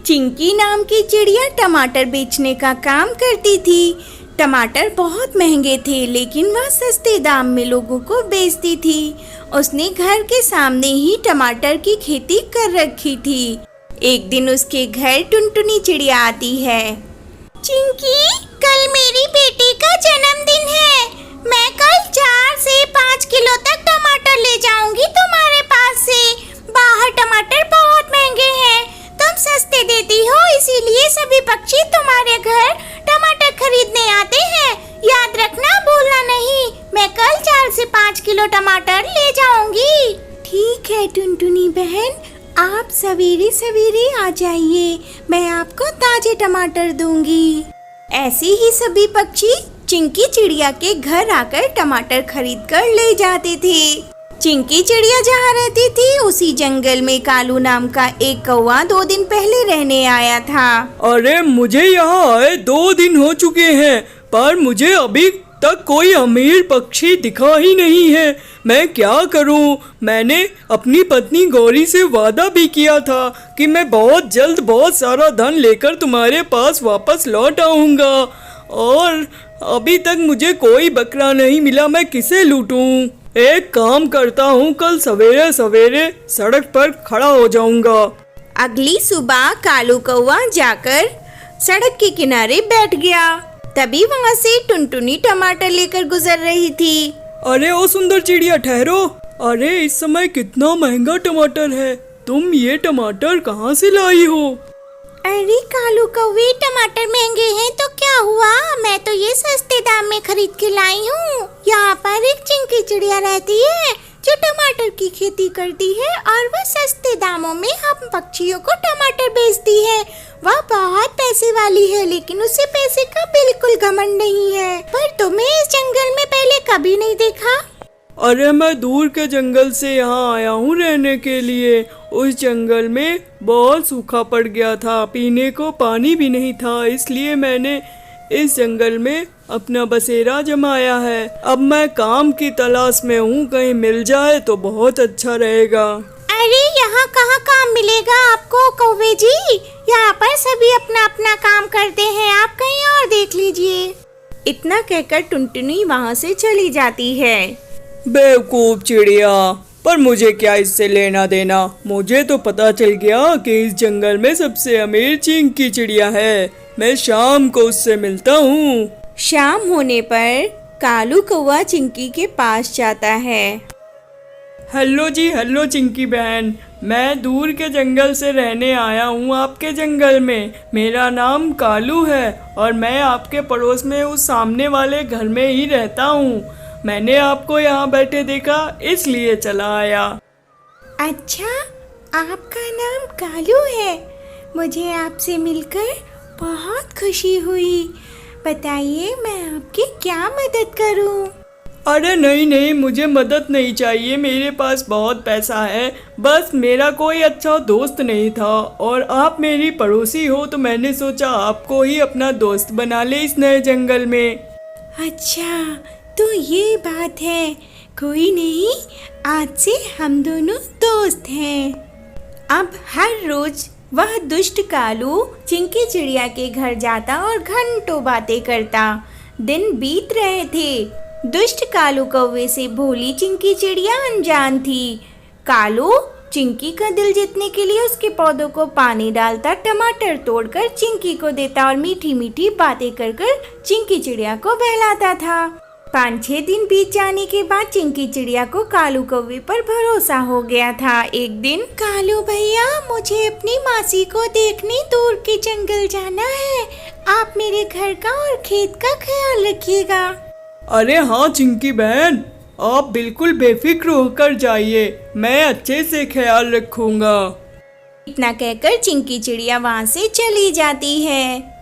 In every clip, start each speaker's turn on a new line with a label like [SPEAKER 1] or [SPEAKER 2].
[SPEAKER 1] चिंकी नाम की चिड़िया टमाटर बेचने का काम करती थी। टमाटर बहुत महंगे थे, लेकिन वह सस्ते दाम में लोगों को बेचती थी। उसने घर के सामने ही टमाटर की खेती कर रखी थी। एक दिन उसके घर टुनटुनी चिड़िया आती है। चिंकी, कल मेरी बेटी का जन्मदिन है। मैं कल 4 से 5 किलो तक टमाटर ले जाऊंगी तुम्हारे पास से। बाहर टमाटर बहुत महंगे हैं, तुम सस्ते देती हो, इसीलिए सभी पक्षी तुम्हारे घर टमाटर खरीदने आते हैं। याद रखना, भूलना नहीं। मैं कल 4 से 5 किलो टमाटर ले जाऊंगी। ठीक है टुनटुनी बहन, आप सवेरे सवेरे आ जाइए, मैं आपको ताजे टमाटर दूंगी। ऐसे ही सभी पक्षी चिंकी चिड़िया के घर आकर टमाटर खरीद कर ले जाते थे। चिंकी चिड़िया जहाँ रहती थी उसी जंगल में कालू नाम का एक कौवा 2 दिन पहले रहने आया था।
[SPEAKER 2] अरे मुझे यहाँ आए 2 दिन हो चुके हैं, पर मुझे अभी तक कोई अमीर पक्षी दिखा ही नहीं है। मैं क्या करूं? मैंने अपनी पत्नी गौरी से वादा भी किया था कि मैं बहुत जल्द बहुत सारा धन लेकर तुम्हारे पास वापस लौट आऊंगा, और अभी तक मुझे कोई बकरा नहीं मिला। मैं किसे लूटूं? एक काम करता हूँ, कल सवेरे सवेरे सड़क पर खड़ा हो जाऊंगा।
[SPEAKER 1] अगली सुबह कालू कौवा जाकर सड़क के किनारे बैठ गया। तभी वहाँ से टुनटुनी टमाटर लेकर गुजर रही थी।
[SPEAKER 2] अरे ओ सुंदर चिड़िया, ठहरो। अरे इस समय कितना महंगा टमाटर है, तुम ये टमाटर कहाँ से लाई हो?
[SPEAKER 1] अरे कालू कौवे, टमाटर महंगे हैं तो क्या हुआ, मैं तो ये सस्ते दाम में खरीद के लाई हूँ। यहाँ पर एक चिंकी चिड़िया रहती है जो टमाटर की खेती करती है, और वह सस्ते दामों में हम पक्षियों को टमाटर बेचती है। वह बहुत पैसे वाली है, लेकिन उसे पैसे का बिल्कुल घमंड नहीं है। पर तुम्हें इस जंगल में पहले कभी नहीं देखा?
[SPEAKER 2] अरे मैं दूर के जंगल से यहाँ आया हूँ रहने के लिए। उस जंगल में बहुत सूखा पड़ गया था, पीने को पानी भी नहीं था, इसलिए मैंने इस जंगल में अपना बसेरा जमाया है। अब मैं काम की तलाश में हूँ, कहीं मिल जाए तो बहुत अच्छा रहेगा।
[SPEAKER 1] अरे यहाँ कहाँ काम मिलेगा आपको कौवे जी, यहाँ पर सभी अपना अपना काम करते हैं, आप कहीं और देख लीजिए। इतना कहकर टुनटुनी वहाँ से चली जाती है।
[SPEAKER 2] बेवकूफ चिड़िया, पर मुझे क्या इससे लेना देना? मुझे तो पता चल गया कि इस जंगल में सबसे अमीर चिंकी चिड़िया है। मैं शाम को उससे मिलता हूँ।
[SPEAKER 1] शाम होने पर कालू कौवा चिंकी के पास जाता है।
[SPEAKER 2] हेलो जी, हेलो चिंकी बहन, मैं दूर के जंगल से रहने आया हूँ आपके जंगल में। मेरा नाम कालू है और मैं आपके पड़ोस में उस सामने वाले घर में ही रहता हूँ। मैंने आपको यहाँ बैठे देखा, इसलिए चला आया।
[SPEAKER 1] अच्छा, आपका नाम कालू है? मुझे आपसे मिलकर बहुत खुशी हुई। बताइए, मैं आपकी क्या मदद करूँ?
[SPEAKER 2] अरे नहीं नहीं, मुझे मदद नहीं चाहिए, मेरे पास बहुत पैसा है। बस मेरा कोई अच्छा दोस्त नहीं था, और आप मेरी पड़ोसी हो तो मैंने सोचा आपको ही अपना दोस्त बना ले इस नए जंगल में।
[SPEAKER 1] अच्छा, तो ये बात है। कोई नहीं, आज से हम दोनों दोस्त हैं। अब हर रोज वह दुष्ट कालू चिंकी चिड़िया के घर जाता और घंटों बातें करता। दिन बीत रहे थे। दुष्ट कालू कौवे से भोली चिंकी चिड़िया अनजान थी। कालू चिंकी का दिल जीतने के लिए उसके पौधों को पानी डालता, टमाटर तोड़कर चिंकी को देता और मीठी मीठी बातें कर कर चिंकी चिड़िया को बहलाता था। 5-6 दिन बीत जाने के बाद चिंकी चिड़िया को कालू कौवे पर भरोसा हो गया था। एक दिन, कालू भैया, मुझे अपनी मासी को देखने दूर के जंगल जाना है। आप मेरे घर का और खेत का ख्याल रखिएगा।
[SPEAKER 2] अरे हाँ चिंकी बहन, आप बिल्कुल बेफिक्र होकर जाइए, मैं अच्छे से ख्याल रखूंगा।
[SPEAKER 1] इतना कहकर चिंकी चिड़िया वहाँ से चली जाती है।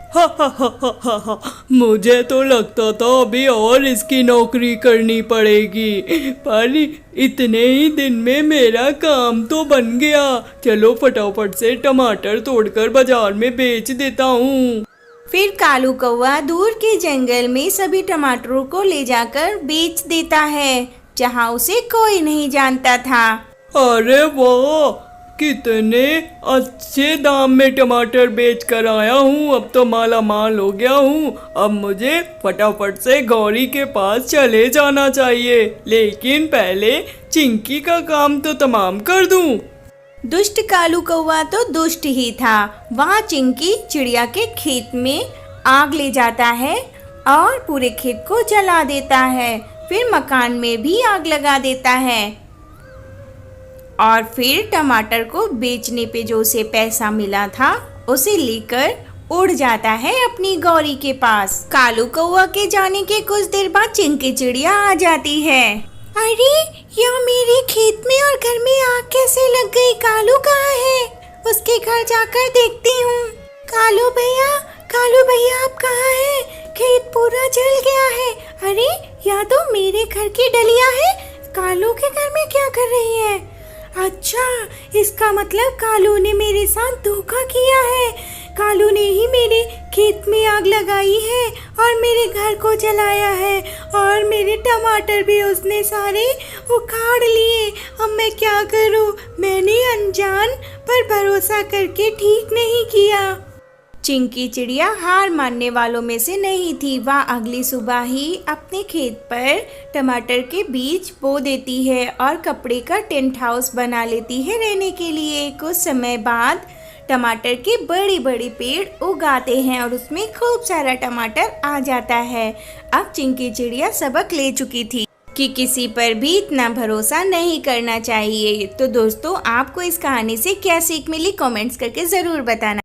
[SPEAKER 2] हा हा हा हा हा हा, मुझे तो लगता था अभी और इसकी नौकरी करनी पड़ेगी, पर इतने ही दिन में मेरा काम तो बन गया। चलो फटाफट से टमाटर तोड़कर बाजार में बेच देता हूँ।
[SPEAKER 1] फिर कालू कौवा दूर के जंगल में सभी टमाटरों को ले जाकर बेच देता है, जहाँ उसे कोई नहीं जानता था।
[SPEAKER 2] अरे वाह, कितने अच्छे दाम में टमाटर बेच कर आया हूँ। अब तो माला माल हो गया हूँ। अब मुझे फटाफट से गौरी के पास चले जाना चाहिए, लेकिन पहले चिंकी का काम तो तमाम कर दूँ।
[SPEAKER 1] दुष्ट कालू कौवा तो दुष्ट ही था। वहाँ चिंकी चिड़िया के खेत में आग ले जाता है और पूरे खेत को जला देता है। फिर मकान में भी आग लगा देता है और फिर टमाटर को बेचने पे जो उसे पैसा मिला था उसे लेकर उड़ जाता है अपनी गौरी के पास। कालू कौवा के जाने के कुछ देर बाद चिंकी चिड़िया आ जाती है। अरे यह मेरे खेत में और घर में आग कैसे लग गई? कालू कहाँ है? उसके घर जाकर देखती हूँ। कालू भैया आप कहाँ हैं? खेत पूरा जल गया है। अरे यह तो मेरे घर की डलिया है। कालू के घर में क्या कर रही है? अच्छा, इसका मतलब कालू ने मेरे साथ धोखा किया है। कालू ने ही मेरे खेत में आग लगाई है और मेरे घर को जलाया है और मेरे टमाटर भी उसने सारे उखाड़ लिए। अब मैं क्या करूं? मैंने अनजान पर भरोसा करके ठीक नहीं किया। चिंकी चिड़िया हार मानने वालों में से नहीं थी। वह अगली सुबह ही अपने खेत पर टमाटर के बीज बो देती है और कपड़े का टेंट हाउस बना लेती है रहने के लिए। कुछ समय बाद टमाटर के बड़े बड़े पेड़ उगाते हैं और उसमें खूब सारा टमाटर आ जाता है। अब चिंकी चिड़िया सबक ले चुकी थी कि किसी पर भी इतना भरोसा नहीं करना चाहिए। तो दोस्तों, आपको इस कहानी से क्या सीख मिली कमेंट्स करके ज़रूर बताना।